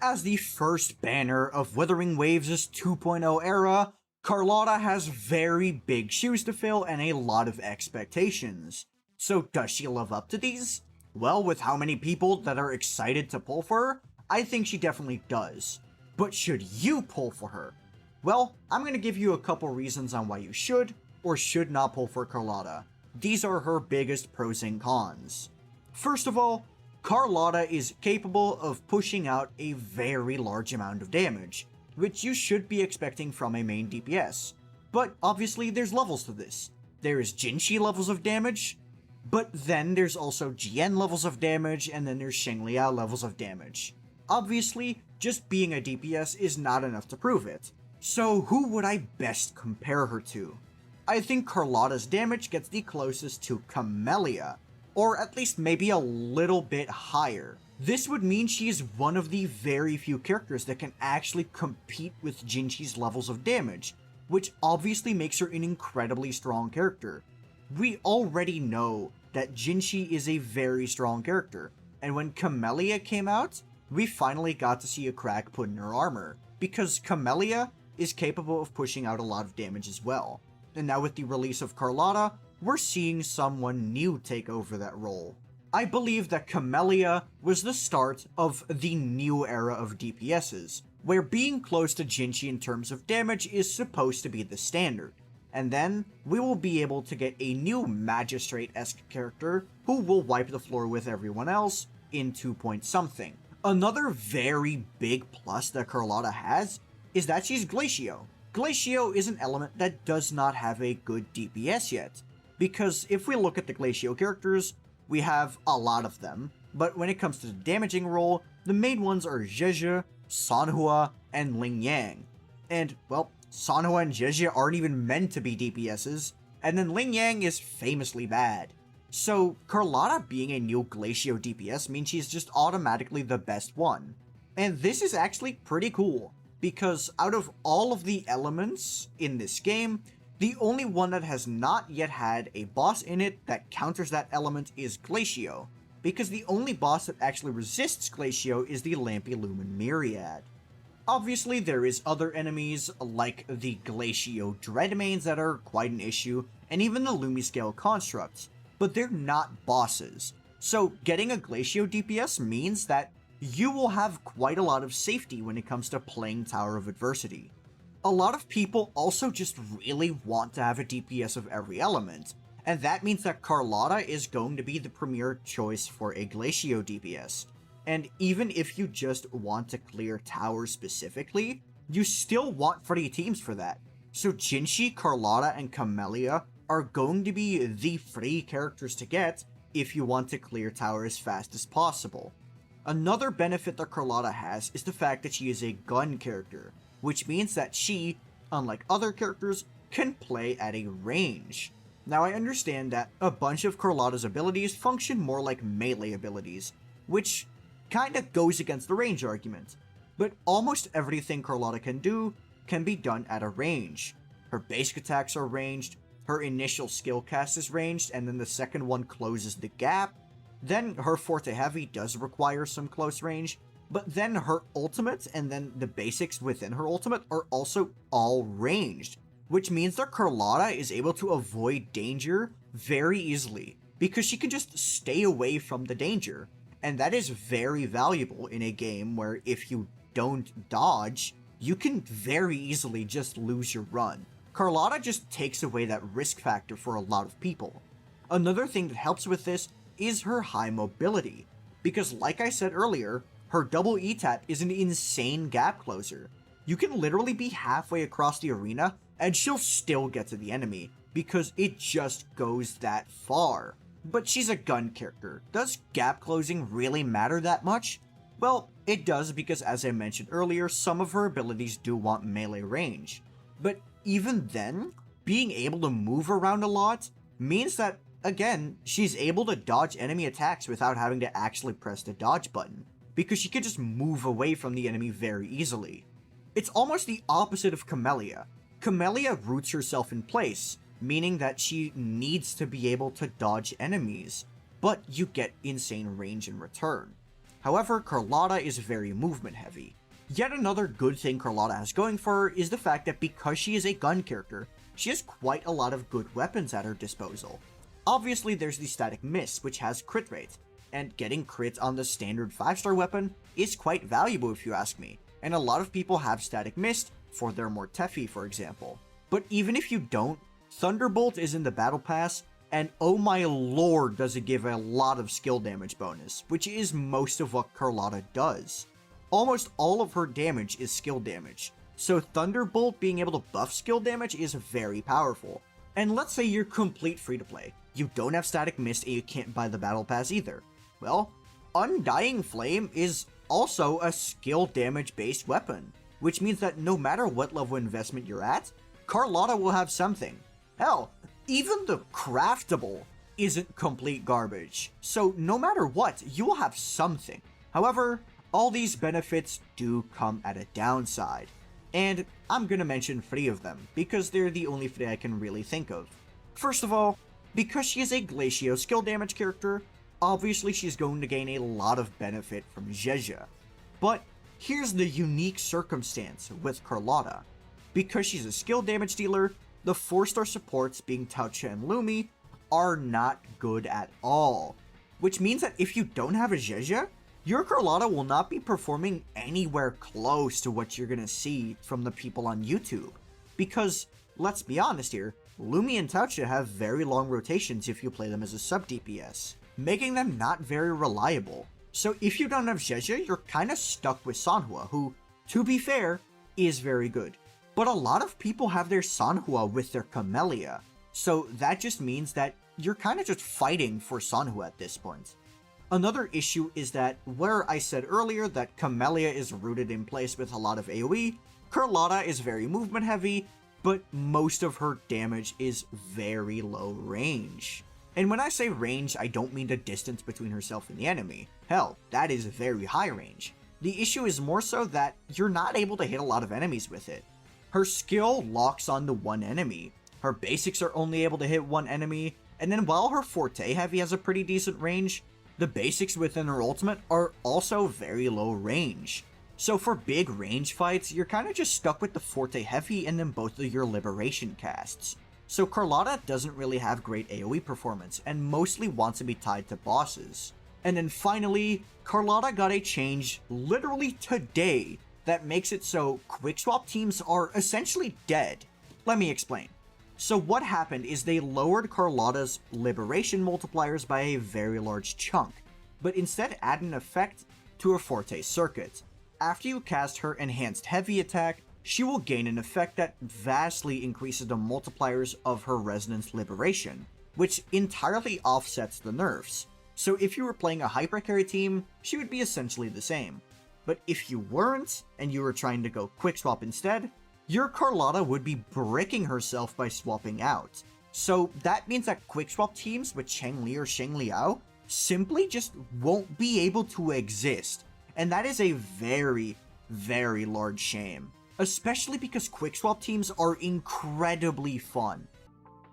As the first banner of Wuthering Waves' 2.0 era, Carlotta has very big shoes to fill and a lot of expectations. So does she live up to these? Well, with how many people that are excited to pull for her, I think she definitely does. But should you pull for her? Well, I'm going to give you a couple reasons on why you should or should not pull for Carlotta. These are her biggest pros and cons. First of all, Carlotta is capable of pushing out a very large amount of damage, which you should be expecting from a main DPS. But obviously there's levels to this. There is Jinshi levels of damage, but then there's also GN levels of damage, and then there's Shengliao levels of damage. Obviously, just being a DPS is not enough to prove it. So who would I best compare her to? I think Carlotta's damage gets the closest to Camellia, or at least maybe a little bit higher. This would mean she is one of the very few characters that can actually compete with Jinshi's levels of damage, which obviously makes her an incredibly strong character. We already know that Jinshi is a very strong character, and when Camellia came out, we finally got to see a crack put in her armor, because Camellia is capable of pushing out a lot of damage as well. And now with the release of Carlotta, we're seeing someone new take over that role. I believe that Camellia was the start of the new era of DPSs, where being close to Jinshi in terms of damage is supposed to be the standard. And then, we will be able to get a new Magistrate-esque character who will wipe the floor with everyone else in 2-point-something. Another very big plus that Carlotta has is that she's Glacio. Glacio is an element that does not have a good DPS yet, because if we look at the Glacio characters, we have a lot of them, but when it comes to the damaging role, the main ones are Zhezhe, Sanhua, and Ling Yang. And, well, Sanhua and Zhezhe aren't even meant to be DPSs, and then Ling Yang is famously bad. So, Carlotta being a new Glacio DPS means she's just automatically the best one. And this is actually pretty cool, because out of all of the elements in this game, the only one that has not yet had a boss in it that counters that element is Glacio, because the only boss that actually resists Glacio is the Lampilumen Myriad. Obviously, there is other enemies like the Glacio Dreadmains that are quite an issue, and even the Lumiscale Constructs, but they're not bosses. So getting a Glacio DPS means that you will have quite a lot of safety when it comes to playing Tower of Adversity. A lot of people also just really want to have a DPS of every element, and that means that Carlotta is going to be the premier choice for a Glacio DPS. And even if you just want to clear towers specifically, you still want free teams for that. So Jinshi, Carlotta, and Camellia are going to be the free characters to get if you want to clear tower as fast as possible. Another benefit that Carlotta has is the fact that she is a gun character, which means that she, unlike other characters, can play at a range. Now I understand that a bunch of Carlotta's abilities function more like melee abilities, which kinda goes against the range argument, but almost everything Carlotta can do can be done at a range. Her basic attacks are ranged, her initial skill cast is ranged, and then the second one closes the gap. Then her Forte Heavy does require some close range, but then her ultimate and then the basics within her ultimate are also all ranged, which means that Carlotta is able to avoid danger very easily, because she can just stay away from the danger. And that is very valuable in a game where if you don't dodge, you can very easily just lose your run. Carlotta just takes away that risk factor for a lot of people. Another thing that helps with this is her high mobility, because like I said earlier, her double E-tap is an insane gap closer. You can literally be halfway across the arena and she'll still get to the enemy, because it just goes that far. But she's a gun character. Does gap closing really matter that much? Well, it does, because as I mentioned earlier, some of her abilities do want melee range. But even then, being able to move around a lot means that, again, she's able to dodge enemy attacks without having to actually press the dodge button, because she can just move away from the enemy very easily. It's almost the opposite of Camellia. Camellia roots herself in place, meaning that she needs to be able to dodge enemies, but you get insane range in return. However, Carlotta is very movement heavy. Yet another good thing Carlotta has going for her is the fact that because she is a gun character, she has quite a lot of good weapons at her disposal. Obviously, there's the static miss, which has crit rate, and getting crit on the standard 5-star weapon is quite valuable if you ask me, and a lot of people have static mist for their Mortefi, for example. But even if you don't, Thunderbolt is in the battle pass, and oh my lord does it give a lot of skill damage bonus, which is most of what Carlotta does. Almost all of her damage is skill damage, so Thunderbolt being able to buff skill damage is very powerful. And let's say you're complete free to play, you don't have static mist and you can't buy the battle pass either. Well, Undying Flame is also a skill damage based weapon, which means that no matter what level investment you're at, Carlotta will have something. Hell, even the craftable isn't complete garbage, so no matter what, you will have something. However, all these benefits do come at a downside, and I'm gonna mention 3 of them, because they're the only 3 I can really think of. First of all, because she is a Glacio skill damage character, obviously she's going to gain a lot of benefit from Zhezha. But here's the unique circumstance with Carlotta. Because she's a skill damage dealer, the 4-star supports being Taucha and Lumi are not good at all. Which means that if you don't have a Zhezha, your Carlotta will not be performing anywhere close to what you're gonna see from the people on YouTube. Because, let's be honest here, Lumi and Taucha have very long rotations if you play them as a sub DPS, making them not very reliable. So if you don't have Zhezha, you're kinda stuck with Sanhua, who, to be fair, is very good. But a lot of people have their Sanhua with their Camellia, so that just means that you're kinda just fighting for Sanhua at this point. Another issue is that where I said earlier that Camellia is rooted in place with a lot of AoE, Carlotta is very movement heavy, but most of her damage is very low range. And when I say range, I don't mean the distance between herself and the enemy. Hell, that is very high range. The issue is more so that you're not able to hit a lot of enemies with it. Her skill locks on to one enemy, her basics are only able to hit one enemy, and then while her Forte Heavy has a pretty decent range, the basics within her ultimate are also very low range. So for big range fights, you're kinda just stuck with the Forte Heavy and then both of your Liberation casts. So Carlotta doesn't really have great AoE performance, and mostly wants to be tied to bosses. And then finally, Carlotta got a change literally today that makes it so quickswap teams are essentially dead. Let me explain. So what happened is they lowered Carlotta's Liberation multipliers by a very large chunk, but instead added an effect to her Forte circuit. After you cast her Enhanced Heavy attack, she will gain an effect that vastly increases the multipliers of her Resonance Liberation, which entirely offsets the nerfs. So if you were playing a hypercarry team, she would be essentially the same. But if you weren't, and you were trying to go quickswap instead, your Carlotta would be bricking herself by swapping out. So that means that quickswap teams with Changli or Shengliao simply just won't be able to exist. And that is a very, very large shame. Especially because quickswap teams are incredibly fun.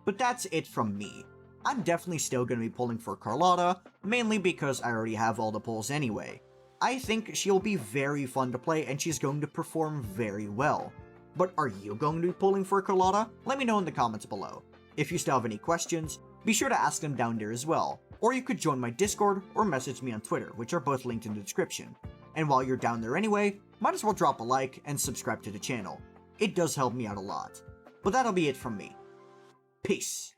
But that's it from me. I'm definitely still going to be pulling for Carlotta, mainly because I already have all the pulls anyway. I think she'll be very fun to play and she's going to perform very well. But are you going to be pulling for Carlotta? Let me know in the comments below. If you still have any questions, be sure to ask them down there as well. Or you could join my Discord or message me on Twitter, which are both linked in the description. And while you're down there anyway, might as well drop a like and subscribe to the channel. It does help me out a lot. But that'll be it from me. Peace.